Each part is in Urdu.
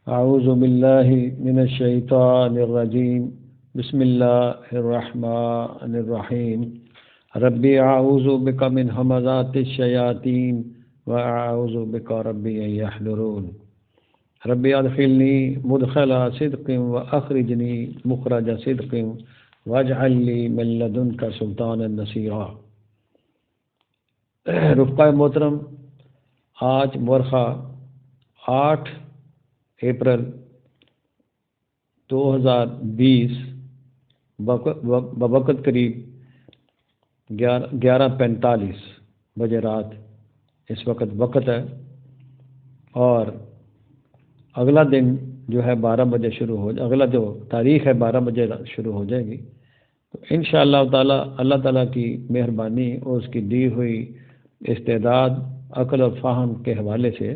اعوذ باللہ من الشیطان الرجیم بسم اللہ الرحمن الرحیم ربی اعوذ بک من ہمزات الشیاطین واعوذ بک ربی ان یحضرون ربی ادخلنی مدخل صدق واخرجنی مخرج صدق واجعل لی من لدنک سلطانا نصیرا۔ رفقائے محترم، آج مورخہ 8 اپریل 2020 بوقت قریب 11:45 بجے رات اس وقت ہے، اور اگلا دن جو ہے 12 بجے شروع ہو اگلا جو تاریخ ہے 12 بجے شروع ہو جائے گی۔ تو انشاءاللہ تعالی اللہ تعالیٰ کی مہربانی اور اس کی دی ہوئی استعداد، عقل اور فہم کے حوالے سے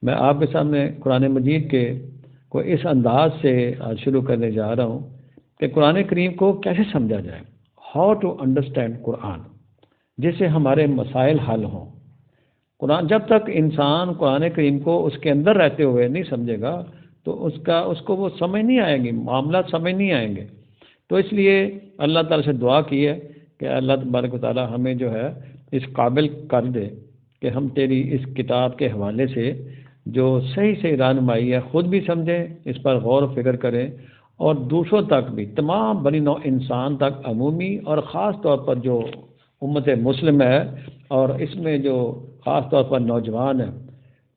میں آپ کے سامنے قرآن مجید کے کو اس انداز سے آج شروع کرنے جا رہا ہوں کہ قرآن کریم کو کیسے سمجھا جائے، ہاؤ ٹو انڈرسٹینڈ قرآن، جس سے ہمارے مسائل حل ہوں۔ قرآن جب تک انسان قرآن کریم کو اس کے اندر رہتے ہوئے نہیں سمجھے گا تو اس کو وہ سمجھ نہیں آئے گی، معاملات سمجھ نہیں آئیں گے۔ تو اس لیے اللہ تعالیٰ سے دعا کی ہے کہ اللہ تبارک و تعالیٰ ہمیں جو ہے اس قابل کر دے کہ ہم تیری اس کتاب کے حوالے سے جو صحیح رہنمائی ہے خود بھی سمجھیں، اس پر غور و فکر کریں، اور دوسروں تک بھی، تمام بنی نوع انسان تک عمومی اور خاص طور پر جو امت مسلم ہے، اور اس میں جو خاص طور پر نوجوان ہیں،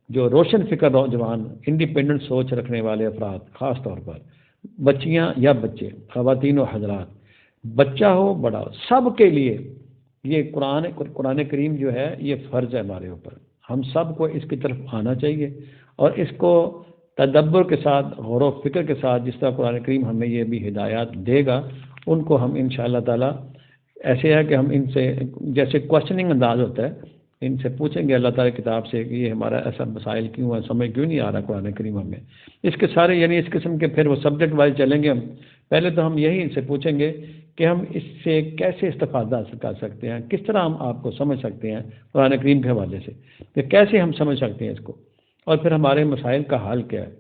جو روشن فکر نوجوان، انڈیپینڈنٹ سوچ رکھنے والے افراد، خاص طور پر بچیاں یا بچے، خواتین و حضرات، بچہ ہو بڑا ہو، سب کے لیے یہ قرآن کریم جو ہے یہ فرض ہے ہمارے اوپر۔ ہم سب کو اس کی طرف آنا چاہیے اور اس کو تدبر کے ساتھ، غور و فکر کے ساتھ، جس طرح قرآن کریم ہمیں یہ بھی ہدایات دے گا، ان کو ہم انشاءاللہ تعالی ایسے ہے کہ ہم ان سے جیسے کوشچننگ انداز ہوتا ہے، ان سے پوچھیں گے اللہ تعالی کتاب سے کہ یہ ہمارا ایسا مسائل کیوں ہے، سمجھ کیوں نہیں آ رہا قرآن کریم ہمیں۔ اس کے سارے یعنی اس قسم کے پھر وہ سبجیکٹ وائز چلیں گے ہم۔ پہلے تو ہم یہی ان سے پوچھیں گے کہ ہم اس سے کیسے استفادہ حاصل کر سکتے ہیں، کس طرح ہم آپ کو سمجھ سکتے ہیں قرآن کریم کے حوالے سے، کہ کیسے ہم سمجھ سکتے ہیں اس کو، اور پھر ہمارے مسائل کا حل کیا ہے۔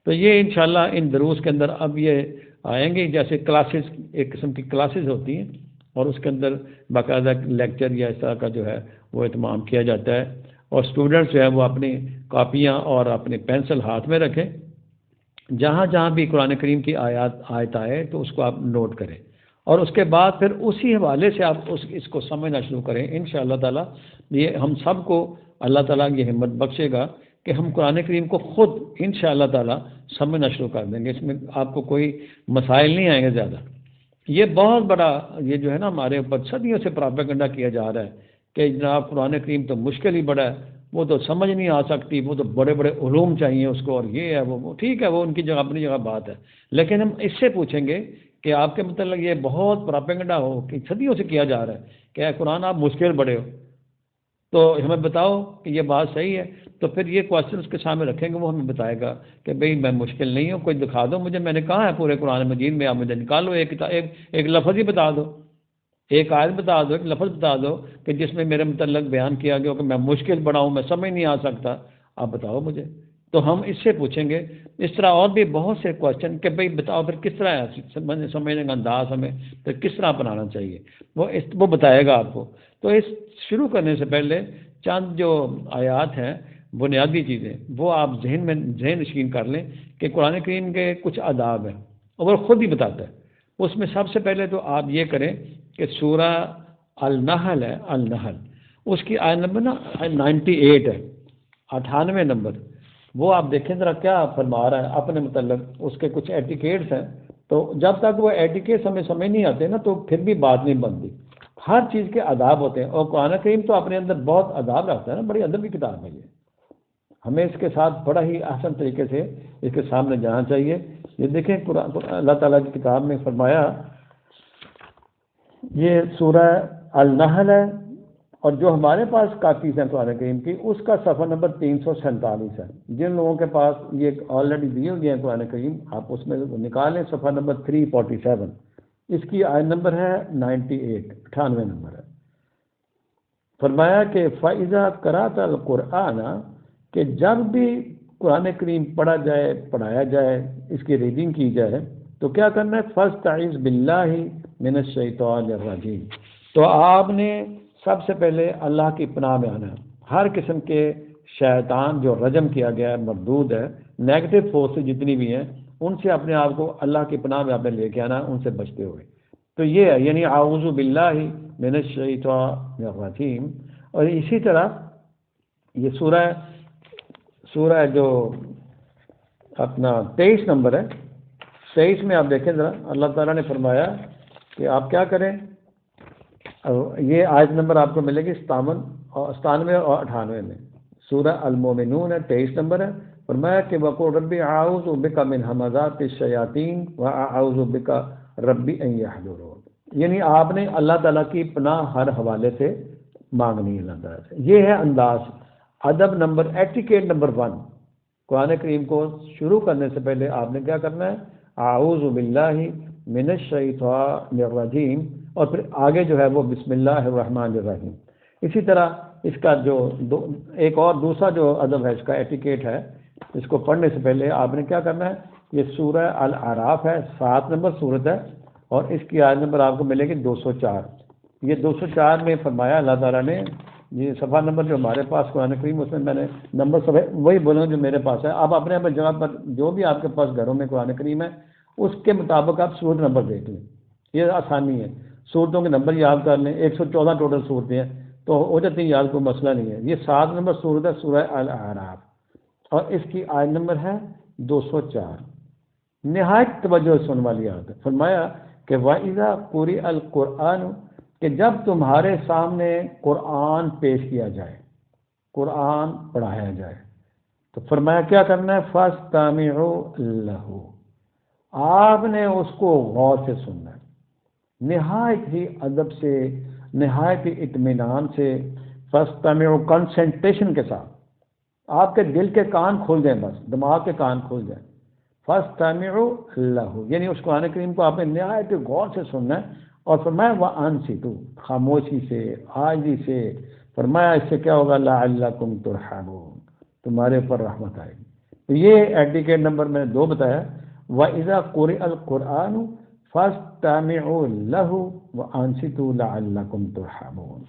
تو یہ انشاءاللہ ان دروس کے اندر اب یہ آئیں گے، جیسے کلاسز، ایک قسم کی کلاسز ہوتی ہیں، اور اس کے اندر باقاعدہ لیکچر یا اس طرح کا جو ہے وہ اہتمام کیا جاتا ہے، اور اسٹوڈنٹس جو ہے وہ اپنی کاپیاں اور اپنی پینسل ہاتھ میں رکھیں، جہاں جہاں بھی قرآن کریم کی آیت آئے تو اس کو آپ نوٹ کریں، اور اس کے بعد پھر اسی حوالے سے آپ اس کو سمجھنا شروع کریں۔ انشاءاللہ تعالی یہ ہم سب کو اللہ تعالیٰ یہ ہمت بخشے گا کہ ہم قرآن کریم کو خود انشاءاللہ تعالی سمجھنا شروع کر دیں گے۔ اس میں آپ کو کوئی مسائل نہیں آئیں گے زیادہ۔ یہ بہت بڑا یہ جو ہے نا ہمارے اوپر صدیوں سے پراپیگنڈا کیا جا رہا ہے کہ جناب قرآن کریم تو مشکل ہی بڑا ہے، وہ تو سمجھ نہیں آ سکتی، وہ تو بڑے بڑے علوم چاہیے اس کو، اور یہ ہے وہ ٹھیک ہے، وہ ان کی جگہ اپنی جگہ بات ہے، لیکن ہم اس سے پوچھیں گے کہ آپ کے متعلق یہ بہت پراپیگنڈا ہو کہ صدیوں سے کیا جا رہا ہے کہ اے قرآن آپ مشکل بڑے ہو، تو ہمیں بتاؤ کہ یہ بات صحیح ہے۔ تو پھر یہ کوشچن اس کے سامنے رکھیں گے، وہ ہمیں بتائے گا کہ بھئی میں مشکل نہیں ہوں، کوئی دکھا دو مجھے، میں نے کہا ہے پورے قرآن مجید میں، آپ مجھے نکالو ایک لفظ ہی بتا دو، ایک آیت بتا دو، ایک لفظ بتا دو کہ جس میں میرے متعلق بیان کیا گیا کہ میں مشکل بڑا ہوں، میں سمجھ نہیں آ سکتا، آپ بتاؤ مجھے۔ تو ہم اس سے پوچھیں گے، اس طرح اور بھی بہت سے کوشچن کہ بھئی بتاؤ پھر کس طرح ہے سمجھنے کا انداز، ہمیں پھر کس طرح اپنانا چاہیے، وہ بتائے گا آپ کو۔ تو اس شروع کرنے سے پہلے چند جو آیات ہیں، بنیادی چیزیں، وہ آپ ذہن نشین کر لیں کہ قرآن کریم کے کچھ آداب ہیں، اور وہ خود ہی بتاتا ہے۔ اس میں سب سے پہلے تو آپ یہ کریں کہ سورہ النحل ہے، النحل، اس کی آیت نمبر 98 ہے، 98 نمبر، وہ آپ دیکھیں ذرا کیا فرما رہا ہے اپنے متعلق۔ اس کے کچھ ایٹیکیٹس ہیں، تو جب تک وہ ایٹیکیٹس ہمیں سمجھ نہیں آتے نا تو پھر بھی بات نہیں بنتی۔ ہر چیز کے آداب ہوتے ہیں، اور قرآن کریم تو اپنے اندر بہت آداب رکھتا ہے نا، بڑی ادب کی کتاب ہے یہ۔ ہمیں اس کے ساتھ بڑا ہی احسن طریقے سے اس کے سامنے جانا چاہیے۔ یہ دیکھیں اللہ تعالیٰ کی کتاب میں فرمایا، یہ سورہ النحل ہے، اور جو ہمارے پاس کاپیز ہیں قرآن کریم کی، اس کا صفحہ نمبر 347 ہے۔ جن لوگوں کے پاس یہ آلریڈی دیے ہوئے ہیں قرآن کریم، آپ اس میں نکالیں صفحہ نمبر 347، اس کی آیت نمبر ہے 98 نمبر ہے۔ فرمایا کہ فَإِذَا قَرَأْتَ الْقُرْآنَ، کہ جب بھی قرآن کریم پڑھا جائے، پڑھایا جائے، اس کی ریڈنگ کی جائے تو کیا کرنا ہے؟ فاستعذ باللہ من الشیطان الرجیم، تو آپ نے سب سے پہلے اللہ کی پناہ میں آنا ہے۔ ہر قسم کے شیطان جو رجم کیا گیا ہے، مردود ہے، نیگیٹو فورس جتنی بھی ہیں، ان سے اپنے آپ کو اللہ کی پناہ میں آپ نے لے کے آنا ہے، ان سے بچتے ہوئے۔ تو یہ ہے یعنی اعوذ باللہ من الشیطان الرجیم۔ اور اسی طرح یہ سورہ جو اپنا 23 نمبر ہے، 23 میں آپ دیکھیں ذرا، اللہ تعالیٰ نے فرمایا کہ آپ کیا کریں، یہ آیت نمبر آپ کو ملے گی 97 اور 98 میں، سورہ المومنون ہے، 23 نمبر ہے۔ فرمایا کہ وقل ربی اعوذ بک من ہمزات الشیاطین واعوذ بک ربی ان یحضرون، یعنی آپ نے اللہ تعالیٰ کی پناہ ہر حوالے سے مانگنی ہے اللہ تعالیٰ سے۔ یہ ہے انداز، ادب نمبر، ایٹیکیٹ نمبر 1۔ قرآن کریم کو شروع کرنے سے پہلے آپ نے کیا کرنا ہے؟ اعوذ باللہ من الشیطان الرجیم، اور پھر آگے جو ہے وہ بسم اللہ الرحمن الرحیم۔ اسی طرح اس کا جو ایک اور دوسرا جو ادب ہے، اس کا ایٹیکیٹ ہے، اس کو پڑھنے سے پہلے آپ نے کیا کرنا ہے؟ یہ سورہ الاعراف ہے، 7 نمبر صورت ہے، اور اس کی آیت نمبر آپ کو ملے گی 204۔ یہ 204 میں فرمایا اللہ تعالیٰ نے، یہ صفحہ نمبر جو ہمارے پاس قرآن کریم، اس میں میں نے نمبر صفحے وہی بولوں جو میرے پاس ہے۔ آپ اپنے اپنے جگہ پر جو بھی آپ کے پاس گھروں میں قرآن کریم ہے، اس کے مطابق آپ صورت نمبر دیکھ لیں، یہ آسانی ہے۔ صورتوں کے نمبر یاد کر لیں، 114 ٹوٹل صورتیں ہیں تو ہو جاتی ہیں یاد، کوئی مسئلہ نہیں ہے۔ یہ 7 نمبر صورت ہے، سورہ الاعراف، اور اس کی آیت نمبر ہے 204۔ نہایت توجہ سننے والی آیت ہے۔ فرمایا کہ وَإِذَا قُرِئَ الْقُرْآنُ، کہ جب تمہارے سامنے قرآن پیش کیا جائے، قرآن پڑھایا جائے، تو فرمایا کیا کرنا ہے؟ فَاسْتَمِعُوا لَهُ، آپ نے اس کو غور سے سننا ہے، نہایت ہی ادب سے، نہایت ہی اطمینان سے، فَاسْتَمِعُوا، کنسنٹریشن کے ساتھ۔ آپ کے دل کے کان کھل جائیں، بس دماغ کے کان کھل جائیں۔ فَاسْتَمِعُوا لَهُ، یعنی اس قرآن کریم کو آپ نے نہایت غور سے سننا ہے، اور فرمایا وَأَنصِتُوا، خاموشی سے، عاجزی سے۔ فرمایا اس سے کیا ہوگا؟ لَعَلَّكُمْ تُرْحَمُونَ، تمہارے اوپر رحمت آئے گی۔ تو یہ ایٹیکیٹ نمبر میں نے 2 بتایا، وَإِذَا قُرِئَ الْقُرْآنُ فَاسْتَمِعُوا لَهُ وَأَنصِتُوا لَعَلَّكُمْ تُرْحَمُونَ۔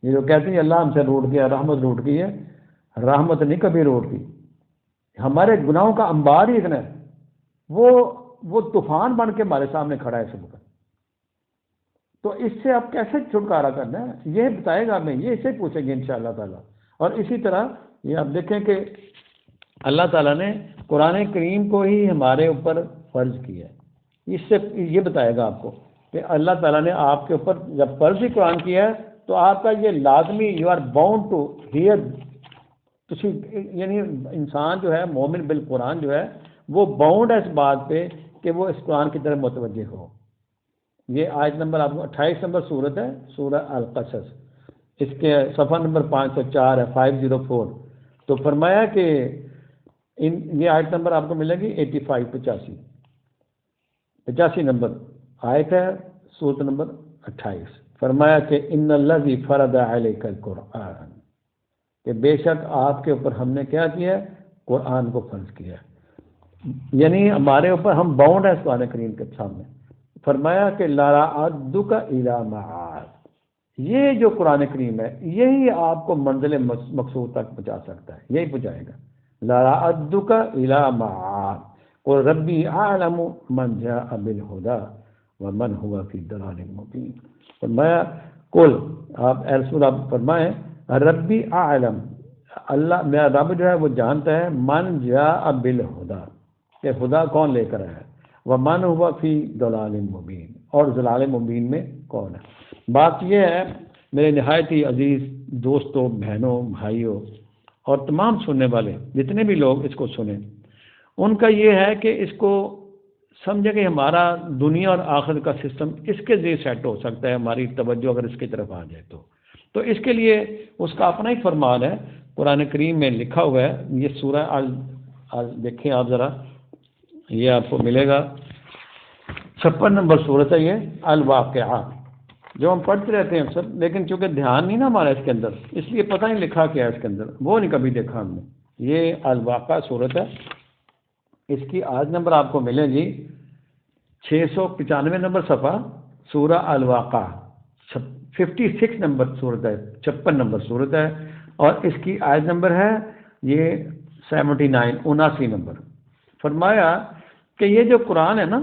یہ جو کہتے ہیں اللہ ہم سے روٹ گیا، رحمت روٹ گئی ہے، رحمت نہیں کبھی روٹ گئی، ہمارے گناہوں کا انبار ہی اتنا ہے، وہ طوفان بن کے ہمارے سامنے کھڑا ہے سب کا۔ تو اس سے آپ کیسے چھٹکارا کرنا ہے یہ بتائے گا، ہمیں یہ اسے پوچھیں گے انشاءاللہ تعالیٰ۔ اور اسی طرح یہ آپ دیکھیں کہ اللہ تعالیٰ نے قرآن کریم کو ہی ہمارے اوپر فرض کیا ہے، اس سے یہ بتائے گا آپ کو کہ اللہ تعالیٰ نے آپ کے اوپر جب فرض ہی قرآن کیا ہے تو آپ کا یہ لازمی، you are bound to here, یعنی انسان جو ہے مومن بالقرآن جو ہے وہ باؤنڈ ہے اس بات پہ کہ وہ اس قرآن کی طرف متوجہ ہو۔ یہ آیت نمبر آپ کو 28 نمبر صورت ہے، سورہ القصص، اس کے صفحہ نمبر 504 ہے، 504۔ تو فرمایا کہ یہ آیت نمبر آپ کو ملے گی 85 85 نمبر آیت ہے، سورت نمبر 28۔ فرمایا کہ ان الذی فرض علیک القرآن، کہ بے شک آپ کے اوپر ہم نے کیا کیا ہے؟ قرآن کو فرض کیا ہے، یعنی ہمارے اوپر ہم باؤنڈ ہیں قرآن کریم کے سامنے۔ فرمایا کہ لَرَأَدُّكَ إِلَى مَعَادٍ، یہ جو قرآن کریم ہے یہی آپ کو منزل مقصود تک پہنچا سکتا ہے، یہی پہنچائے گا۔ لَرَأَدُّكَ إِلَى مَعَادٍ قُلْ رَبِّي أَعْلَمُ مَنْ جَاءَ بِالْهُدَى وَمَنْ هُوَ فِي ضَلَالٍ مُبِينٍ۔ فرمایا قل، آپ اے رسول آپ فرمائیں، ربی اعلم، اللہ میرا رب جو ہے وہ جانتا ہے، من جاء بالہدیٰ، کہ خدا کون لے کر آیا ہے، ومن ہوا فی ضلال مبین، اور ضلال مبین میں کون ہے۔ بات یہ ہے میرے نہایت ہی عزیز دوستوں، بہنوں، بھائیوں اور تمام سننے والے جتنے بھی لوگ اس کو سنیں، ان کا یہ ہے کہ اس کو سمجھے کہ ہمارا دنیا اور آخرت کا سسٹم اس کے ذریعے سیٹ ہو سکتا ہے، ہماری توجہ اگر اس کی طرف آ جائے تو اس کے لیے اس کا اپنا ہی فرمان ہے، قرآن کریم میں لکھا ہوا ہے۔ یہ سورہ دیکھیں آپ ذرا، یہ آپ کو ملے گا 56 نمبر سورت ہے، یہ الواقعہ، جو ہم پڑھتے رہتے ہیں سب، لیکن چونکہ دھیان نہیں نا ہمارا اس کے اندر، اس لیے پتہ نہیں لکھا کیا ہے اس کے اندر، وہ نہیں کبھی دیکھا ہم نے۔ یہ الواقع صورت ہے، اس کی آیت نمبر آپ کو ملے جی 695 نمبر صفحہ، سورہ الواقع، 56 نمبر صورت ہے، 56 نمبر صورت ہے، اور اس کی آیت نمبر ہے یہ 79 نمبر۔ فرمایا کہ یہ جو قرآن ہے نا،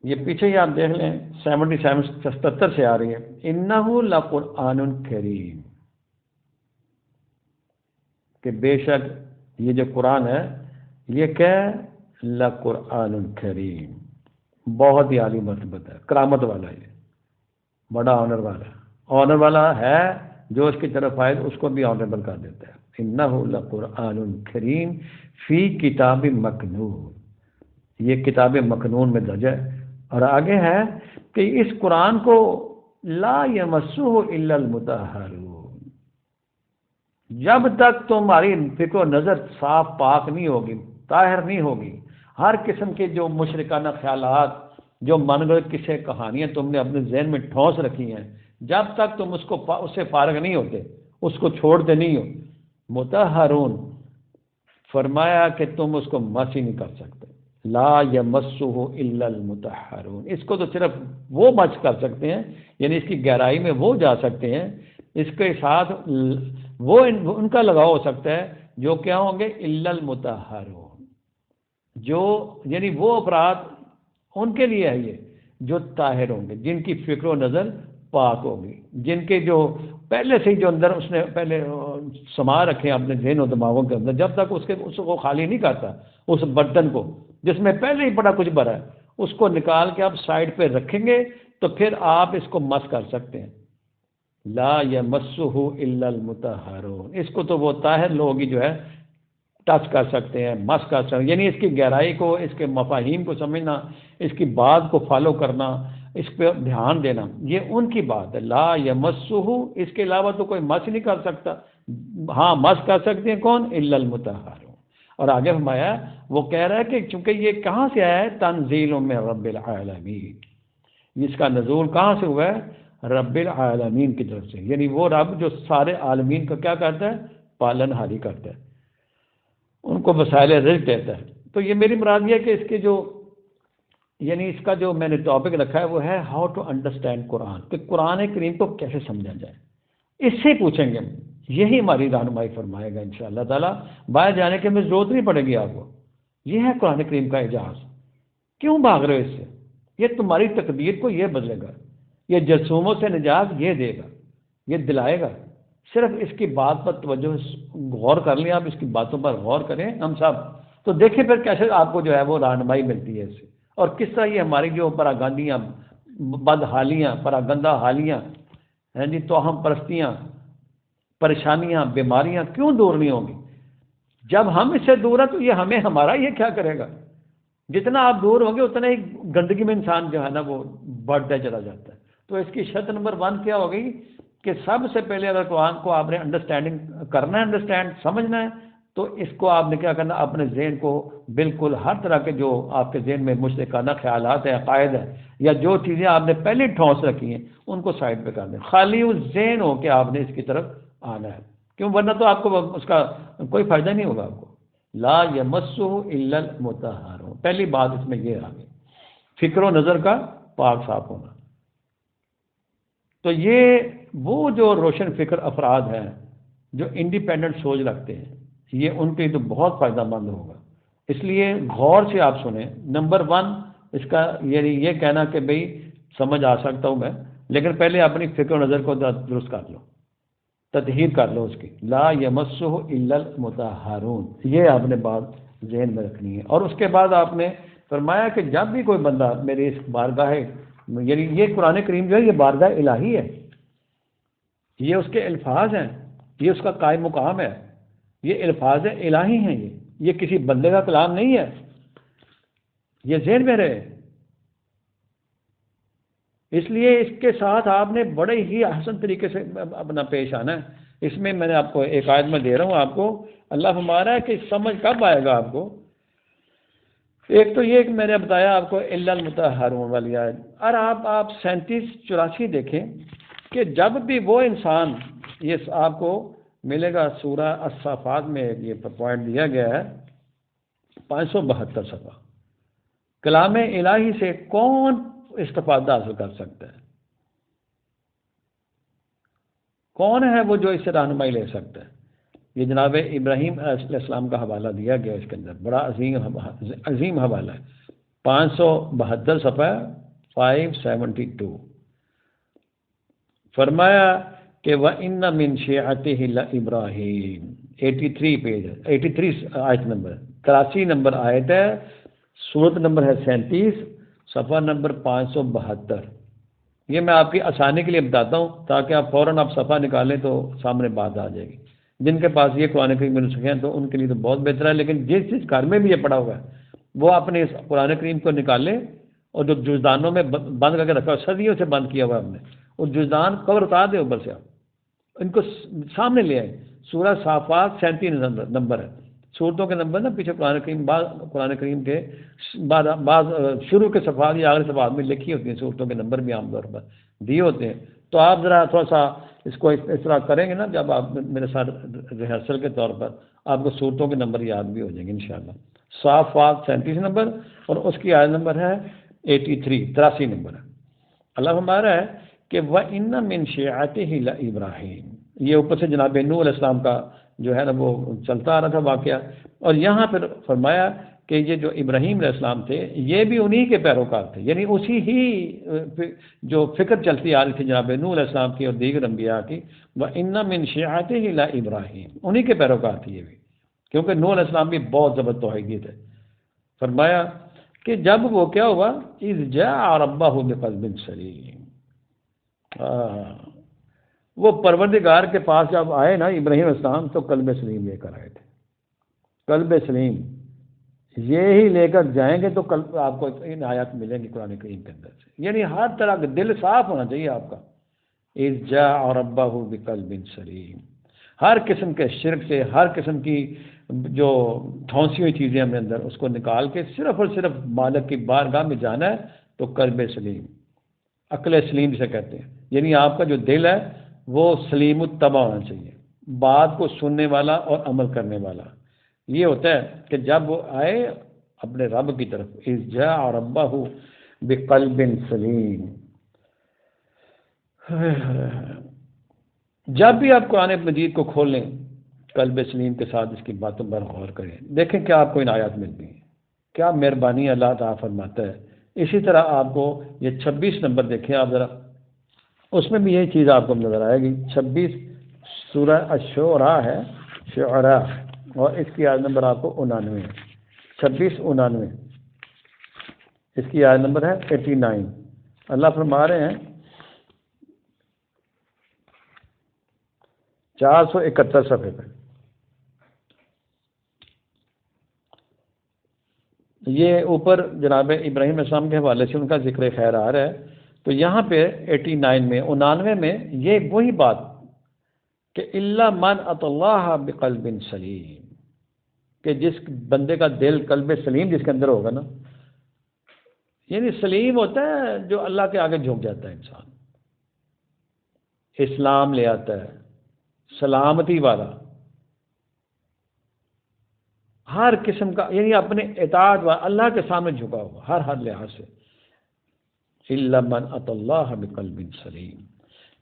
یہ پیچھے ہی آپ دیکھ لیں 77 سے آ رہی ہے، انہ لقرآن کریم، کہ بے شک یہ جو قرآن ہے یہ کیا ہے؟ لقرآن کریم، بہت ہی عالی مرتبت ہے، کرامت والا ہے، بڑا آنر والا ہے، آنر والا ہے، جو اس کی طرف آئے اس کو بھی آنریبل کر دیتا ہے۔ انہ لقرآن کریم فی کتاب مکنون، یہ کتاب مکنون میں درج ہے۔ اور آگے ہے کہ اس قرآن کو لا یمسہ الا المطہرون، جب تک تمہاری فکر و نظر صاف پاک نہیں ہوگی، طاہر نہیں ہوگی، ہر قسم کے جو مشرکانہ خیالات، جو من گھڑت قصے کہانیاں تم نے اپنے ذہن میں ٹھونس رکھی ہیں، جب تک تم اس سے فارغ نہیں ہوتے، اس کو چھوڑتے نہیں ہو، مطہرون، فرمایا کہ تم اس کو مس ہی نہیں کر سکتے، لا یمسہ الا المطہرون، اس کو تو صرف وہ مس کر سکتے ہیں، یعنی اس کی گہرائی میں وہ جا سکتے ہیں، اس کے ساتھ وہ ان کا لگاؤ ہو سکتا ہے جو کیا ہوں گے؟ الا المطہرون، جو یعنی وہ افراد ان کے لیے ہے یہ جو طاہر ہوں گے، جن کی فکر و نظر پاک ہوگی، جن کے جو پہلے سے ہی جو اندر اس نے پہلے سما رکھے ہیں اپنے ذہن و دماغوں کے اندر، جب تک اس کو خالی نہیں کرتا، اس برتن کو جس میں پہلے ہی بڑا کچھ بھرا ہے، اس کو نکال کے آپ سائڈ پہ رکھیں گے تو پھر آپ اس کو مس کر سکتے ہیں۔ لا یمسہ الا المطہرون، اس کو تو وہ طاہر لوگ ہی جو ہے ٹچ کر سکتے ہیں، مس کر سکتے ہیں، یعنی اس کی گہرائی کو، اس کے مفاہیم کو سمجھنا، اس کی بات کو فالو کرنا، اس پہ دھیان دینا، یہ ان کی بات ہے۔ لا یمسہ، اس کے علاوہ تو کوئی مس نہیں کر سکتا، ہاں مس کر سکتے ہیں کون؟ الا المطہرون۔ اور آگے فرمایا وہ کہہ رہا ہے کہ چونکہ یہ کہاں سے آیا ہے؟ تنزیل من رب العالمین، اس کا نزول کہاں سے ہوا ہے؟ رب العالمین کی طرف سے، یعنی وہ رب جو سارے عالمین کا کیا کرتا ہے؟ پالن ہاری کرتا ہے، ان کو وسائل رزق دیتا ہے۔ تو یہ میری مراد یہ ہے کہ اس کے جو یعنی اس کا جو میں نے ٹاپک رکھا ہے وہ ہے ہاؤ ٹو انڈرسٹینڈ قرآن، کہ قرآن کریم کو کیسے سمجھا جائے، اس سے پوچھیں گے ہم، یہی ہماری رہنمائی فرمائے گا انشاءاللہ تعالیٰ، باہر جانے کے میں ضرورت نہیں پڑے گی آپ کو۔ یہ ہے قرآن کریم کا اعجاز، کیوں بھاگ رہے ہو اس سے؟ یہ تمہاری تقدیر کو یہ بدلے گا، یہ جرثوموں سے نجات یہ دے گا، یہ دلائے گا۔ صرف اس کی بات پر توجہ غور کر لیں، آپ اس کی باتوں پر غور کریں ہم سب، تو دیکھیں پھر کیسے آپ کو جو ہے وہ رہنمائی ملتی ہے اس سے، اور کس طرح یہ ہماری جو پراگندیاں، بدحالیاں، پراگندہ حالیاں ہیں جی، توہم پرستیاں، پریشانیاں، بیماریاں کیوں دور نہیں ہوں گی؟ جب ہم اس سے دور ہیں تو یہ ہمیں ہمارا یہ کیا کرے گا؟ جتنا آپ دور ہوں گے اتنا ہی گندگی میں انسان جو ہے نا وہ بڑھتا چلا جاتا ہے۔ تو اس کی شرط نمبر 1 کیا ہوگی کہ سب سے پہلے اگر قرآن کو آپ نے انڈرسٹینڈنگ کرنا ہے، انڈرسٹینڈ سمجھنا ہے، تو اس کو آپ نے کیا کرنا؟ اپنے ذہن کو بالکل ہر طرح کے جو آپ کے ذہن میں مشرکانہ خیالات ہیں، عقائد ہیں، یا جو چیزیں آپ نے پہلے ٹھونس رکھی ہیں ان کو سائڈ پہ کر دیں، خالی اس ذہن ہو کہ آپ نے اس کی طرف آنا ہے، کیوں؟ ورنہ تو آپ کو اس کا کوئی فائدہ نہیں ہوگا آپ کو۔ لا یمسہ الا المطہرون، پہلی بات اس میں یہ آ گئی، فکر و نظر کا پاک صاف ہونا۔ تو یہ وہ جو روشن فکر افراد ہیں جو انڈیپینڈنٹ سوچ رکھتے ہیں، یہ ان کے تو بہت فائدہ مند ہوگا، اس لیے غور سے آپ سنیں۔ نمبر 1 اس کا یعنی یہ کہنا کہ بھئی سمجھ آ سکتا ہوں میں، لیکن پہلے اپنی فکر و نظر کو درست کر لو، تطہیر کر لو اس کی۔ لا یمسہ الا المطہرون، یہ آپ نے بات ذہن میں رکھنی ہے۔ اور اس کے بعد آپ نے فرمایا کہ جب بھی کوئی بندہ میری اس بارگاہ، یعنی یہ قرآن کریم جو ہے یہ بارگاہ الہی ہے، یہ اس کے الفاظ ہیں، یہ اس کا قائم مقام ہے، یہ الفاظ الہی ہیں، یہ کسی بندے کا کلام نہیں ہے، یہ ذہن میں رہے۔ اس لیے اس کے ساتھ آپ نے بڑے ہی احسن طریقے سے اپنا پیش آنا ہے۔ اس میں میں نے آپ کو ایک آیت میں دے رہا ہوں آپ کو، اللہ فرما رہا ہے کہ سمجھ کب آئے گا آپ کو؟ ایک تو یہ کہ میں نے بتایا آپ کو الا المطہرون والی آیت، اور آپ 37-84 دیکھیں کہ جب بھی وہ انسان یہ آپ کو ملے گا سورہ الصافات میں یہ پوائنٹ دیا گیا ہے 572 صفحہ. کلام الہی سے کون استفادہ حاصل کر سکتا ہے؟ کون ہے وہ جو اس سے رہنمائی لے سکتا ہے؟ یہ جناب ابراہیم علیہ السلام کا حوالہ دیا گیا اس کے اندر، بڑا عظیم حوالہ ہے. 572 صفحہ 572. فرمایا کہ وَإِنَّ مِن شِيعَتِهِ لَإِبْرَاهِيمَ 83 پیج ہے، 83 آیت نمبر 83 نمبر آیت ہے، سورت نمبر ہے 37، صفحہ نمبر 572. یہ میں آپ کی آسانی کے لیے بتاتا ہوں تاکہ آپ فوراً صفحہ نکالیں تو سامنے بات آ جائے گی. جن کے پاس یہ قرآن کریم میں نسخے ہیں تو ان کے لیے تو بہت بہتر ہے، لیکن جس چیز گھر میں بھی یہ پڑا ہوا ہے وہ اپنے اس قرآن کریم کو نکالیں، اور جو جزدانوں میں بند کر کے رکھا ہے، صدیوں سے بند کیا ہوا ہے ہم نے، اور جزدان کور اتار دے اوپر سے، آپ ان کو سامنے لے آئیں. سورہ صافات 37 نمبر ہے، صورتوں کے نمبر نا پیچھے قرآن کریم کے بعض شروع کے صفحات یا آخری صفحات میں لکھی ہوتی ہیں، صورتوں کے نمبر بھی عام طور پر دیے ہوتے ہیں. تو آپ ذرا تھوڑا سا اس کو اس طرح کریں گے نا، جب آپ میرے ساتھ ریہرسل کے طور پر آپ کو صورتوں کے نمبر یاد بھی ہو جائیں گے انشاءاللہ. صافات 37 نمبر اور اس کی آیت نمبر ہے 83 نمبر ہے. اللہ فرما رہا ہے کہ وَإِنَّ مِن شِيعَتِهِ لَإِبْرَاهِيمَ. یہ اوپر سے جناب نوح علیہ السلام کا جو ہے نا وہ چلتا آ رہا تھا واقعہ، اور یہاں پھر فرمایا کہ یہ جو ابراہیم علیہ السلام تھے یہ بھی انہی کے پیروکار تھے، یعنی اسی ہی جو فکر چلتی آ رہی تھی جناب نوح علیہ السلام کی اور دیگر انبیاء کی. وَإِنَّ مِن شِيعَتِهِ لَإِبْرَاهِيمَ. انہی کے پیروکار تھے یہ بھی، کیونکہ نوح علیہ السلام بھی بہت زبردست توحیدی تھے. فرمایا کہ جب وہ کیا ہوا، اذ جاء ربہ بقلب سلیم. وہ پروردگار کے پاس جب آئے نا ابراہیم علیہ السلام تو قلب سلیم لے کر آئے تھے. قلب سلیم یہ ہی لے کر جائیں گے تو قلب آپ کو ان آیات ملیں گی قرآن کریم کے اندر سے، یعنی ہر طرح کا دل صاف ہونا چاہیے آپ کا. اذ جاء ربہ بقلب سلیم. ہر قسم کے شرک سے، ہر قسم کی جو ٹھونسی ہوئی چیزیں ہمیں اندر، اس کو نکال کے صرف اور صرف مالک کی بارگاہ میں جانا ہے. تو قلب سلیم، عقل سلیم جسے کہتے ہیں، یعنی آپ کا جو دل ہے وہ سلیم الطبع ہونا چاہیے، بات کو سننے والا اور عمل کرنے والا. یہ ہوتا ہے کہ جب وہ آئے اپنے رب کی طرف، اذ جاء ربہ بقلب سلیم. جب بھی آپ قرآن مجید کو کھولیں قلب سلیم کے ساتھ اس کی باتوں پر غور کریں، دیکھیں کیا آپ کو ان آیات ملتی ہیں، کیا مہربانی اللہ تعالیٰ فرماتا ہے. اسی طرح آپ کو یہ 26 نمبر دیکھیں آپ ذرا، اس میں بھی یہی چیز آپ کو نظر آئے گی. 26 سورہ الشعراء ہے، شعراء، اور اس کی آیت نمبر آپ کو 99 ہے، 26-99. اس کی آیت نمبر ہے 89. اللہ فرما رہے ہیں 471 صفحے پہ. یہ اوپر جناب ابراہیم علیہ السلام کے حوالے سے ان کا ذکر خیر آ رہا ہے. تو یہاں پہ 89 میں 99 میں یہ وہی بات کہ الا من اتى اللہ بقلب سلیم، کہ جس بندے کا دل قلب سلیم جس کے اندر ہوگا نا، یعنی سلیم ہوتا ہے جو اللہ کے آگے جھک جاتا ہے انسان، اسلام لے آتا ہے، سلامتی والا، ہر قسم کا، یعنی اپنے اطاعت والا، اللہ کے سامنے جھکا ہوا ہر لحاظ سے. الا من اتى اللہ بقلب سلیم.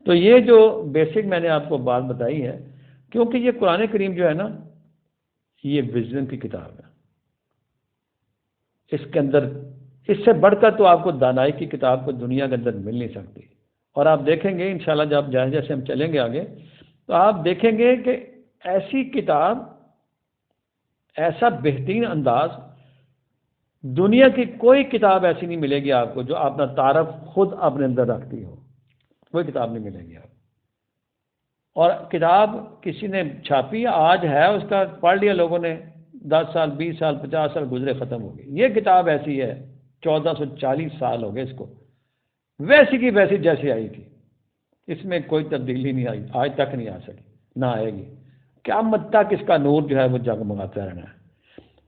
تو یہ جو بیسک میں نے آپ کو بات بتائی ہے، کیونکہ یہ قرآن کریم جو ہے نا یہ وزڈم کی کتاب ہے. اس کے اندر اس سے بڑھ کر تو آپ کو دانائی کی کتاب کو دنیا کے اندر مل نہیں سکتی. اور آپ دیکھیں گے انشاءاللہ جب جیسے جیسے ہم چلیں گے آگے تو آپ دیکھیں گے کہ ایسی کتاب، ایسا بہترین انداز، دنیا کی کوئی کتاب ایسی نہیں ملے گی آپ کو جو اپنا تعارف خود اپنے اندر رکھتی ہو، کوئی کتاب نہیں ملے گی آپ. اور کتاب کسی نے چھاپی آج ہے، اس کا پڑھ لیا لوگوں نے، 10 سال 20 سال 50 سال گزرے ختم ہو گئی. یہ کتاب ایسی ہے 1440 سال ہو گئے اس کو، ویسی کی ویسی جیسی آئی تھی، اس میں کوئی تبدیلی نہیں آئی، آج تک نہیں آ سکی، نہ آئے گی. قیامت تک اس کا نور جو ہے وہ جگمگاتا رہنا ہے.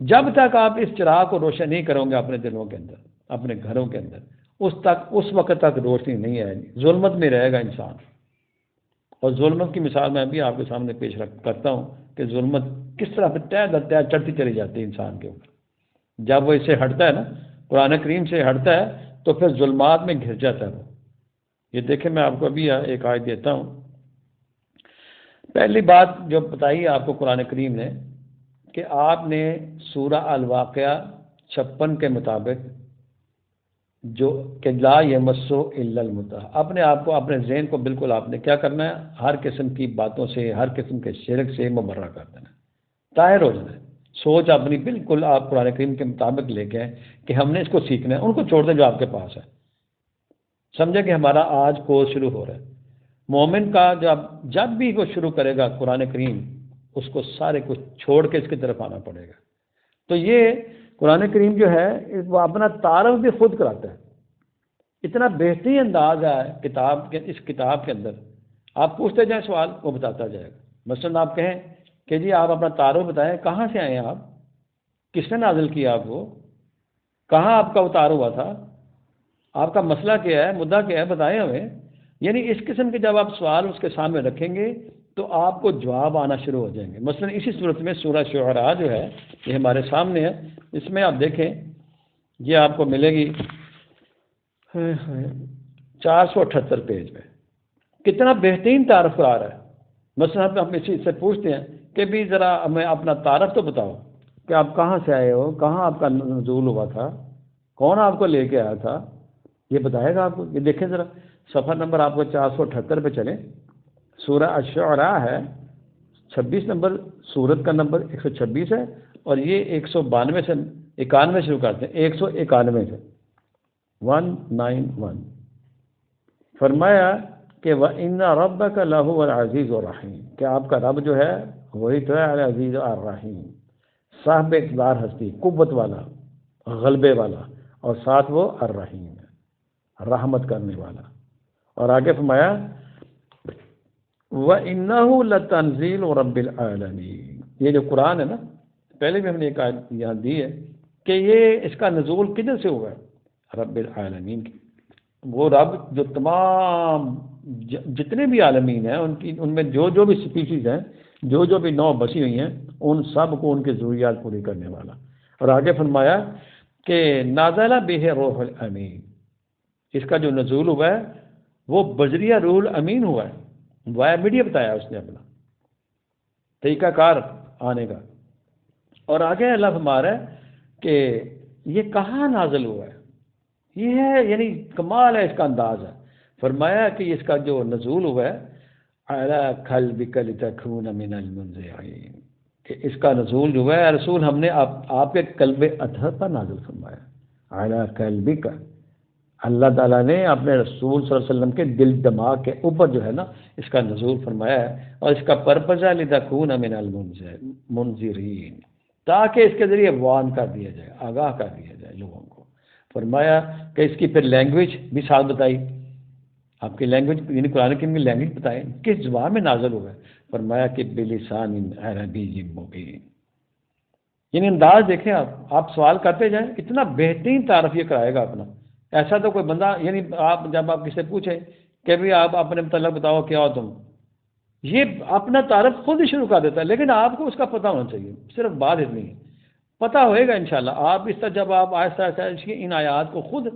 جب تک آپ اس چراغ کو روشن نہیں کرو گے اپنے دلوں کے اندر، اپنے گھروں کے اندر، اس وقت تک روشنی نہیں آئے گی، ظلمت میں رہے گا انسان. اور ظلمت کی مثال میں بھی آپ کے سامنے پیش کرتا ہوں کہ ظلمت کس طرح تہ در تہ چڑھتی چلی جاتی ہے انسان کے اوپر. جب وہ اس سے ہٹتا ہے نا، قرآن کریم سے ہٹتا ہے، تو پھر ظلمات میں گھر جاتا ہے وہ. یہ دیکھیں میں آپ کو ابھی ایک آیت دیتا ہوں. پہلی بات جو بتائی آپ کو قرآن کریم نے کہ آپ نے سورہ الواقعہ 56 کے مطابق جو کہ لا یمسو الا المطہر، اپنے آپ کو، اپنے ذہن کو بالکل آپ نے کیا کرنا ہے، ہر قسم کی باتوں سے، ہر قسم کے شرک سے مبرہ کر دینا، طاہر ہو جانا ہے. سوچ اپنی بالکل آپ قرآن کریم کے مطابق لے کے آئیں کہ ہم نے اس کو سیکھنا ہے. ان کو چھوڑ دیں جو آپ کے پاس ہے. سمجھے کہ ہمارا آج کورس شروع ہو رہا ہے. مومن کا جب بھی وہ شروع کرے گا قرآن کریم، اس کو سارے کچھ چھوڑ کے اس کی طرف آنا پڑے گا. تو یہ قرآن کریم جو ہے وہ اپنا تعارف بھی خود کراتا ہے. اتنا بہترین انداز ہے اس کتاب کے اندر. آپ پوچھتے جائیں سوال، وہ بتاتا جائے گا. مثلاً آپ کہیں کہ جی آپ اپنا تعارف بتائیں، کہاں سے آئے ہیں آپ، کس نے نازل کیا آپ کو، کہاں آپ کا اتار ہوا تھا، آپ کا مسئلہ کیا ہے، مدعا کیا ہے، بتائیں ہمیں. یعنی اس قسم کے جب آپ سوال اس کے سامنے رکھیں گے تو آپ کو جواب آنا شروع ہو جائیں گے. مثلا اسی صورت میں سورہ شعراء جو ہے یہ ہمارے سامنے ہے. اس میں آپ دیکھیں یہ آپ کو ملے گی 478 پیج میں. کتنا بہترین تعارف کرا رہا ہے. مثلا ہم اسی سے پوچھتے ہیں کہ بھی ذرا ہمیں اپنا تعارف تو بتاؤ کہ آپ کہاں سے آئے ہو، کہاں آپ کا نزول ہوا تھا، کون آپ کو لے کے آیا تھا، یہ بتائے گا آپ کو. یہ دیکھیں ذرا صفحہ نمبر آپ کو 478 پہ چلیں. سورہ الشعراء ہے، 26 نمبر سورت کا نمبر 126 ہے، اور یہ 192 سے 91 شروع کرتے ہیں. 191 سے 191 فرمایا کہ وَإِنَّ رَبَّكَ لَهُوَ الْعَزِيزُ الرَّحِيمُ، کہ آپ کا رب جو ہے وہی تو ہے العزیز الرحیم، صاحب اقتدار ہستی، قوت والا، غلبے والا، اور ساتھ وہ الرحیم ہے، رحمت کرنے والا. اور آگے فرمایا وَإِنَّهُ لَتَنزِيلُ رَبِّ الْعَالَمِينَ. یہ جو قرآن ہے نا، پہلے بھی ہم نے ایک آیت یہاں دی ہے کہ یہ اس کا نزول کدھر سے ہوا ہے، رب العالمین کی. وہ رب جو تمام جتنے بھی عالمین ہیں ان میں جو بھی سپیشیز ہیں، جو بھی نوع بسی ہوئی ہیں، ان سب کو ان کے ضروریات پوری کرنے والا. اور آگے فرمایا کہ نازل بہ روح الامین، اس کا جو نزول ہوا ہے وہ بذریعہ روح الامین ہوا ہے. وائے میڈیا بتایا اس نے اپنا طریقہ کار آنے کا. اور آگے اللہ فرما رہا ہے کہ یہ کہاں نازل ہوا ہے، یہ ہے یعنی کمال ہے اس کا انداز ہے. فرمایا کہ اس کا جو نزول ہوا ہے علی قلبک لتکون من المنذرین، کہ اس کا نزول جو ہے رسول ہم نے آپ کے قلب اطہر پر نازل فرمایا. علی قلبک، اللہ تعالیٰ نے اپنے رسول صلی اللہ علیہ وسلم کے دل دماغ کے اوپر جو ہے نا اس کا نزول فرمایا ہے. اور اس کا پرپز ہے لتکون من المنذرین، تاکہ اس کے ذریعے وارن کر دیا جائے، آگاہ کر دیا جائے لوگوں کو. فرمایا کہ اس کی پھر لینگویج بھی ساتھ بتائی، آپ کی لینگویج یعنی قرآن کی لینگویج بتائیں کس زبان میں نازل ہوا ہے. فرمایا کہ بلسان عربی مبین. یعنی انداز دیکھیں آپ سوال کرتے جائیں، اتنا بہترین تعارف یہ کرائے گا اپنا. ایسا تو کوئی بندہ یعنی جب آپ کسی سے پوچھیں کہ بھی آپ اپنے متعلق بتاؤ کیا ہو تم، یہ اپنا تعارف خود ہی شروع کر دیتا ہے. لیکن آپ کو اس کا پتہ ہونا چاہیے. صرف بات اتنی ہے، پتہ ہوئے گا انشاءاللہ. آپ اس طرح جب آپ آہستہ آہستہ ان آیات کو خود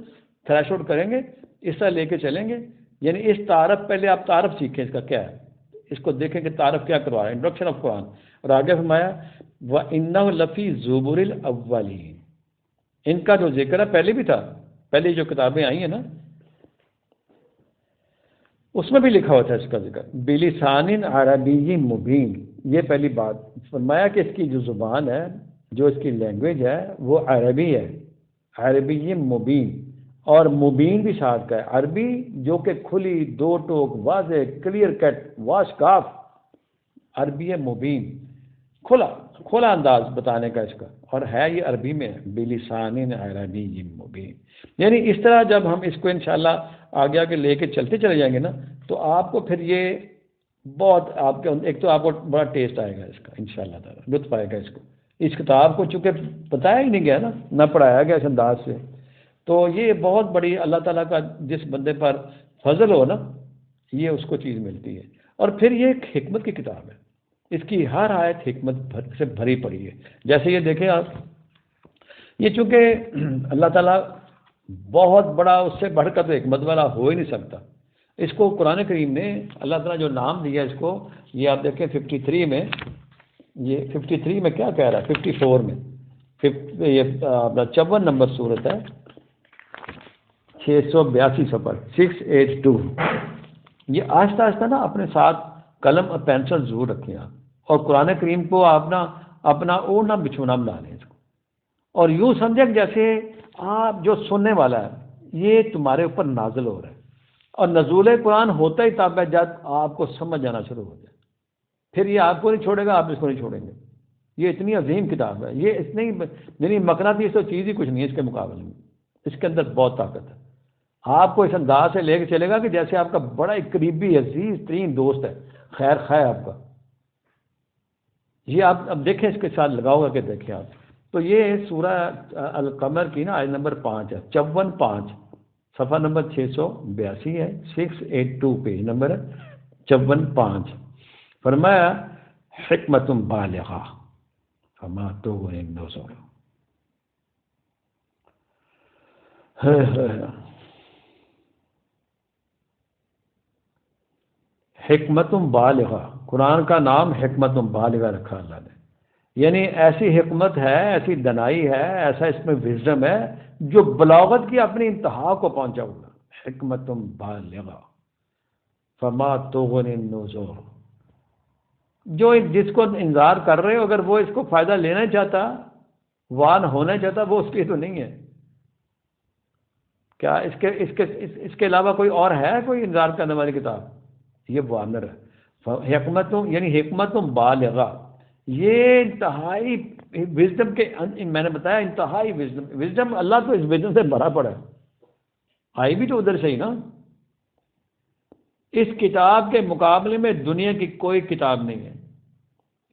تھریش آؤٹ کریں گے، اس طرح لے کے چلیں گے. یعنی اس تعارف، پہلے آپ تعارف سیکھیں اس کا کیا ہے، اس کو دیکھیں کہ تعارف کیا کروا ہے، انٹروڈکشن آف قرآن. اور آگے فرمایا وَإِنَّهُ لَفِي زُبُرِ الْأَوَّلِينَ، ان کا جو ذکر ہے پہلے بھی تھا، پہلے جو کتابیں آئی ہیں نا اس میں بھی لکھا ہوا تھا اس کا ذکر بلسان عربی مبین. یہ پہلی بات. فرمایا کہ اس کی جو زبان ہے، جو اس کی لینگویج ہے وہ عربی ہے، عربی مبین. اور مبین بھی ساتھ کا ہے. عربی جو کہ کھلی، دو ٹوک، واضح، کلیئر کٹ، واش کاف. عربی مبین، کھلا انداز بتانے کا اس کا. اور ہے یہ عربی میں بلسان عربی مبین. یعنی اس طرح جب ہم اس کو انشاءاللہ آگے آگے لے کے چلتے چلے جائیں گے نا تو آپ کو پھر یہ بہت آپ کے ایک تو آپ کو بڑا ٹیسٹ آئے گا اس کا انشاءاللہ تعالیٰ، لطف آئے گا اس کو. اس کتاب کو چونکہ بتایا ہی نہیں گیا نا، نہ پڑھایا گیا اس انداز سے، تو یہ بہت بڑی اللہ تعالیٰ کا جس بندے پر فضل ہو نا، یہ اس کو چیز ملتی ہے. اور پھر یہ ایک حکمت کی کتاب ہے، اس کی ہر آیت حکمت سے بھری پڑی ہے. جیسے یہ دیکھیں آپ، یہ چونکہ اللہ تعالیٰ بہت بڑا، اس سے بڑھ کر تو حکمت والا ہو ہی نہیں سکتا. اس کو قرآن کریم نے اللہ تعالیٰ جو نام دیا اس کو، یہ آپ دیکھیں 53 میں، یہ 53 میں کیا کہہ رہا ہے، 54 میں، یہ اپنا 54 نمبر صورت ہے، 682 صفحہ 682. یہ آہستہ آہستہ نا اپنے ساتھ قلم اور پینسل ضرور رکھیں آپ، اور قرآن کریم کو آپ نا اپنا اوڑھنا بچھونا بنا لیں اس کو، اور یوں سمجھیں کہ جیسے آپ جو سننے والا ہے یہ تمہارے اوپر نازل ہو رہا ہے، اور نزول قرآن ہوتا ہی تب ہے جب آپ کو سمجھ آنا شروع ہو جائے، پھر یہ آپ کو نہیں چھوڑے گا، آپ اس کو نہیں چھوڑیں گے. یہ اتنی عظیم کتاب ہے، یہ اتنی یعنی مقناطیس تو چیز ہی کچھ نہیں ہے اس کے مقابلے میں. اس کے اندر بہت طاقت ہے. آپ کو اس انداز سے لے کے چلے گا کہ جیسے آپ کا بڑا ایک قریبی عزیز ترین دوست ہے، خیر خواہ آپ کا. یہ آپ اب دیکھیں، اس کے ساتھ لگاؤ گا کہ دیکھیں آپ. تو یہ سورہ القمر کی نا آیت نمبر 5 ہے، 54:5، صفحہ نمبر 682 ہے، 682 پیج نمبر ہے، 54:5. فرمایا حکمت بالغہ فما تغنی النذر. حکمت بالغہ، قرآن کا نام حکمت بالغہ رکھا اللہ نے، یعنی ایسی حکمت ہے، ایسی دنائی ہے، ایسا اس میں وزڈم ہے جو بلاغت کی اپنی انتہا کو پہنچا ہوا. حکمت بالغہ فما تغنی النذر. جو جس کو انذار کر رہے ہو اگر وہ اس کو فائدہ لینا چاہتا، وان ہونا چاہتا، وہ اس لیے تو نہیں ہے. کیا اس کے علاوہ کوئی اور ہے کوئی انذار کرنے والی کتاب؟ یہ وانر ہے. حکمت یعنی حکمت بالغہ، یہ انتہائی وزڈم کے، میں نے بتایا انتہائی وزڈم اللہ تو اس وزڈم سے بھرا پڑا ہے. آئی بھی تو ادھر سے ہی نا. اس کتاب کے مقابلے میں دنیا کی کوئی کتاب نہیں ہے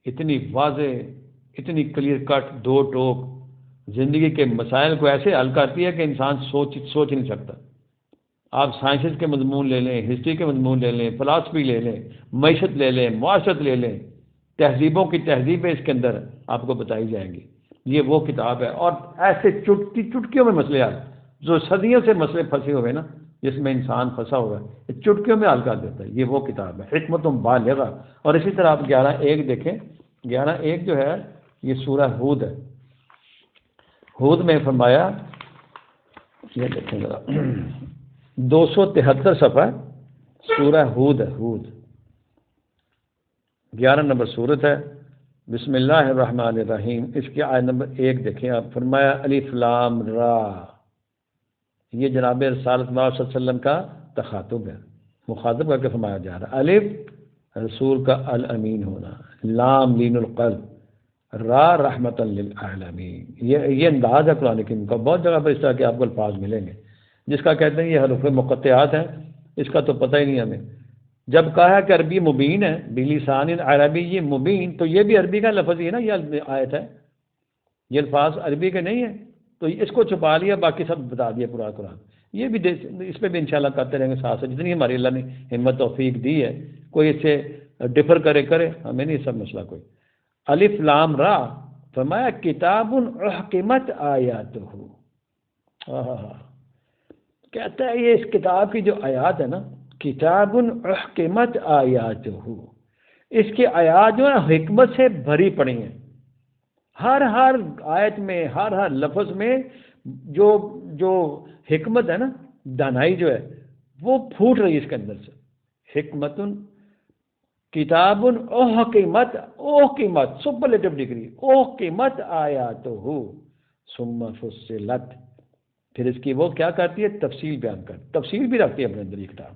اتنی واضح، اتنی کلیئر کٹ، دو ٹوک، زندگی کے مسائل کو ایسے حل کرتی ہے کہ انسان سوچ نہیں سکتا. آپ سائنسز کے مضمون لے لیں، ہسٹری کے مضمون لے لیں، فلاسفی لے لیں، معیشت لے لیں، معاشرت لے لیں، تہذیبوں کی تہذیبیں اس کے اندر آپ کو بتائی جائیں گی. یہ وہ کتاب ہے. اور ایسے چٹکیوں میں مسئلے آئے جو صدیوں سے مسئلے پھنسے ہوئے نا، جس میں انسان پھنسا ہوا ہے، چٹکیوں میں حل کر دیتا ہے. یہ وہ کتاب ہے حکمت بالغہ. اور اسی طرح آپ 11:1 دیکھیں. 11:1 جو ہے یہ سورہ ہود ہے. ہود میں فرمایا، یہ دیکھیں ذرا 273 صفحہ سورہ ہود ہے. ہود 11 نمبر صورت ہے. بسم اللہ الرحمن الرحیم. اس کی آیت نمبر 1 دیکھیں آپ. فرمایا الف لام را. یہ جناب رسالت صلی اللہ علیہ وسلم کا تخاطب ہے، مخاطب کر کے فرمایا جا رہا ہے. الف رسول کا الامین ہونا، لام لین القلب، را رحمت للعالمین. یہ انداز ہے قرآن کریم کا. بہت جگہ پر اس طرح کے آپ کو الفاظ ملیں گے جس کا کہتے ہیں یہ حروف مقطعات ہیں، اس کا تو پتہ ہی نہیں ہمیں. جب کہا ہے کہ عربی مبین ہے، بلسان عربی یہ مبین، تو یہ بھی عربی کا لفظ ہی ہے نا. یہ آیت ہے، یہ الفاظ عربی کے نہیں ہیں، تو اس کو چھپا لیا، باقی سب بتا دیا پورا قرآن. یہ بھی اس پہ بھی انشاءاللہ کرتے رہیں گے ساتھ ساتھ جتنی ہماری اللہ نے ہمت توفیق دی ہے. کوئی اس سے ڈفر کرے، ہمیں نہیں سب مسئلہ کوئی. الف لام را. فرمایا کتاب احکمت آیاتہ. کہتا ہے یہ اس کتاب کی جو آیات ہے نا، کتاب احکمت آیاتہ، اس کی آیات جو ہے حکمت سے بھری پڑی ہیں. ہر آیت میں، ہر لفظ میں جو حکمت ہے نا، دانائی جو ہے وہ پھوٹ رہی ہے اس کے اندر سے. حکمت کتاب احکمت سپرلیٹو ڈگری، احکمت آیاتہ ثم فصلت. پھر اس کی وہ کیا کرتی ہے؟ تفصیل بیان کرتی، تفصیل بھی رکھتی ہے اپنے اندر. یہ کتاب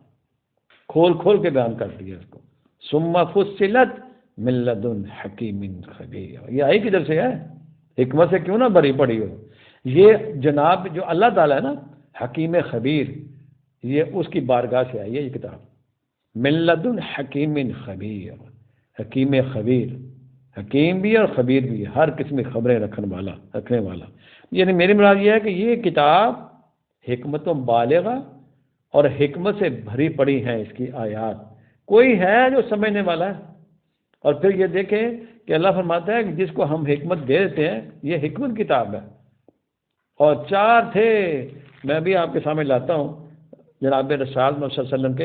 کھول کے بیان کرتی ہے اس کو. ثم فصلت من لدن حکیم خبیر. یہ آئی کدھر سے ہے؟ حکمت سے کیوں نہ بھری پڑی ہو. یہ جناب جو اللہ تعالیٰ ہے نا حکیم خبیر، یہ اس کی بارگاہ سے آئی ہے یہ کتاب. من لدن حکیم خبیر. حکیم خبیر، حکیم بھی اور خبیر بھی، ہر قسم کی خبریں رکھنے والا. یعنی میری مراد یہ ہے کہ یہ کتاب حکمت بالغہ اور حکمت سے بھری پڑی ہیں اس کی آیات. کوئی ہے جو سمجھنے والا ہے؟ اور پھر یہ دیکھیں کہ اللہ فرماتا ہے کہ جس کو ہم حکمت دے دیتے ہیں یہ حکمت کتاب ہے. اور 4 تھے، میں بھی آپ کے سامنے لاتا ہوں جناب رسول محمد صلی اللہ علیہ وسلم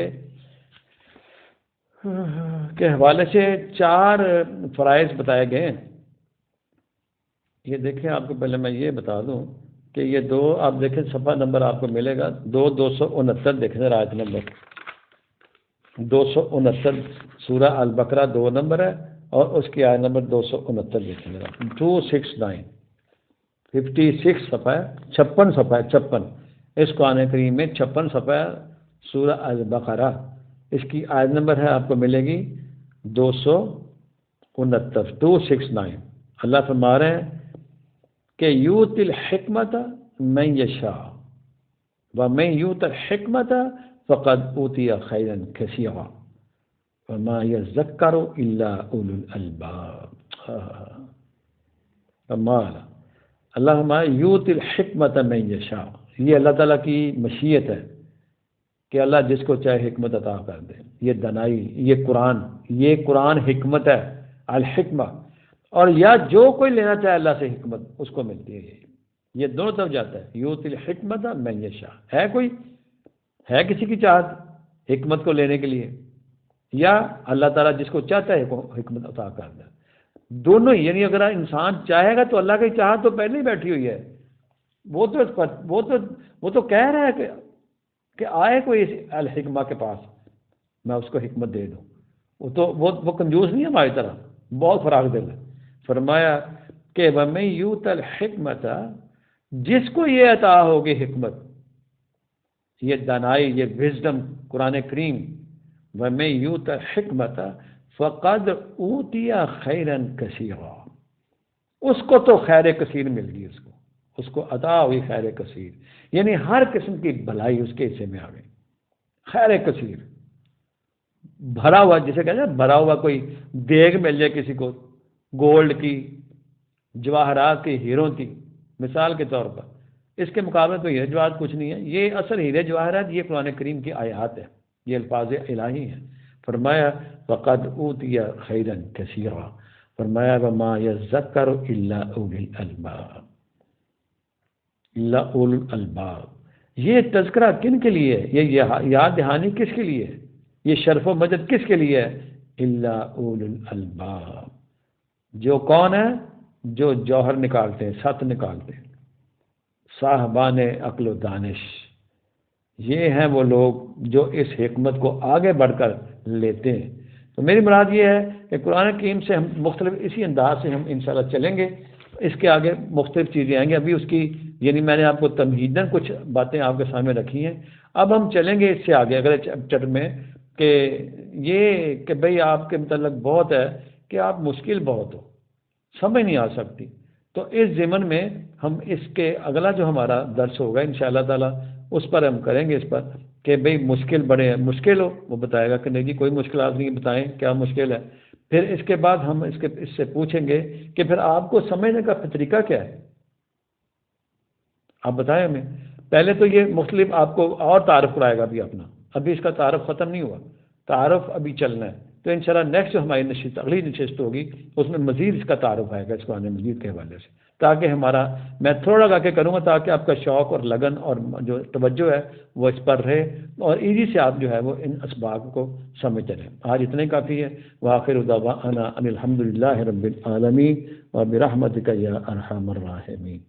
کے حوالے سے 4 فرائض بتائے گئے ہیں. یہ دیکھیں، آپ کو پہلے میں یہ بتا دوں کہ یہ 2 آپ دیکھیں صفحہ نمبر آپ کو ملے گا 269 دیکھیں ذرا آیت نمبر 269 سورہ البقرہ 2 نمبر ہے اور اس کی آیت نمبر 269 دیکھیں ذرا 269 56 صفحہ ہے، 56 صفحہ ہے، 56 اس قرآن کریم میں 56 صفحہ ہے سورہ البقرہ. اس کی آیت نمبر ہے آپ کو ملے گی 269 269. اللہ فرما رہے ہیں کہ یوت الحکمت من یشاء ومن یوت الحکمت فقد اوتی خیرا کثیرا وما یذکر الا اولو الالباب. اللہ ہمارے یوت الحکمت من یشاء، یہ اللہ تعالیٰ کی مشیت ہے کہ اللہ جس کو چاہے حکمت عطا کر دے. یہ دنائی، یہ قرآن حکمت ہے، الحکمہ. اور یا جو کوئی لینا چاہے اللہ سے حکمت اس کو ملتی ہے. یہ دونوں طرف جاتا ہے. یوت الحکمت من یشاء، ہے کسی کی چاہت حکمت کو لینے کے لیے، یا اللہ تعالیٰ جس کو چاہتا ہے حکمت عطا کر دے. دونوں ہی، یعنی اگر انسان چاہے گا تو اللہ کی چاہت تو پہلے ہی بیٹھی ہوئی ہے. وہ تو کہہ رہا ہے کہ آئے کوئی الحکمہ کے پاس میں اس کو حکمت دے دوں. وہ کنجوس نہیں ہے ہماری طرح، بہت فراغ دل ہے. فرمایا کہ وَمَن یُؤْتَ الْحِکْمَةَ، جس کو یہ عطا ہوگی حکمت، یہ دانائی، یہ وزڈم قرآن کریم، وَمَن یُؤْتَ الْحِکْمَةَ فَقَدْ أُوتِیَ خَیْرًا کَثِیرًا، اس کو تو خیر کثیر مل گئی، اس کو عطا ہوئی خیر کثیر، یعنی ہر قسم کی بھلائی اس کے حصے میں آ گئی. خیر کثیر، بھرا ہوا، جسے کہتے ہیں بھرا ہوا کوئی دیگ مل جائے کسی کو، گولڈ کی، جواہرات کی، ہیروں کی، مثال کے طور پر. اس کے مقابلے تو ہیرے جواہرات کچھ نہیں ہے. یہ اصل ہیرے جواہرات یہ قرآن کریم کی آیات ہے، یہ الفاظ الہی ہیں. فرمایا فقد اوتی خیرا کثیرا، فرمایا وما یذکر الا اولی الالباب، الا اولو الالباب. یہ تذکرہ کن کے لیے ہے؟ یہ یاد دہانی کس کے لیے ہے؟ یہ شرف و مجد کس کے لیے ہے؟ الا اولو الالباب. جو کون ہے؟ جو جوہر نکالتے ہیں، ست نکالتے ہیں، صاحبان عقل و دانش. یہ ہیں وہ لوگ جو اس حکمت کو آگے بڑھ کر لیتے ہیں. تو میری مراد یہ ہے کہ قرآن کریم سے ہم مختلف اسی انداز سے ہم انشاءاللہ چلیں گے. اس کے آگے مختلف چیزیں آئیں گی. ابھی اس کی یعنی میں نے آپ کو تمہیداً کچھ باتیں آپ کے سامنے رکھی ہیں. اب ہم چلیں گے اس سے آگے اگلے چیپٹر میں کہ یہ کہ بھئی آپ کے متعلق بہت ہے کہ آپ مشکل بہت ہو، سمجھ نہیں آ سکتی. تو اس ضمن میں ہم اس کے اگلا جو ہمارا درس ہوگا انشاءاللہ تعالی اس پر ہم کریں گے اس پر کہ بھئی مشکل بڑے ہیں. مشکل ہو وہ بتائے گا کہ نہیں جی کوئی مشکلات نہیں، بتائیں کیا مشکل ہے. پھر اس کے بعد ہم اس سے پوچھیں گے کہ پھر آپ کو سمجھنے کا طریقہ کیا ہے، آپ بتائیں ہمیں. پہلے تو یہ مختلف آپ کو اور تعارف کرائے گا ابھی اپنا، ابھی اس کا تعارف ختم نہیں ہوا، تعارف ابھی چلنا ہے. تو انشاءاللہ نیکسٹ جو ہماری نشست اگلی نشست ہوگی اس میں مزید اس کا تعارف آئے گا اس قرآن مجید کے حوالے سے، تاکہ ہمارا میں تھوڑا لگا کے کروں گا تاکہ آپ کا شوق اور لگن اور جو توجہ ہے وہ اس پر رہے اور ایزی سے آپ جو ہے وہ ان اسباق کو سمجھتے رہیں. آج اتنا ہی کافی ہے. وآخر دعوانا ان الحمد للہ رب العالمین وبرحمتک یا ارحم الراحمین.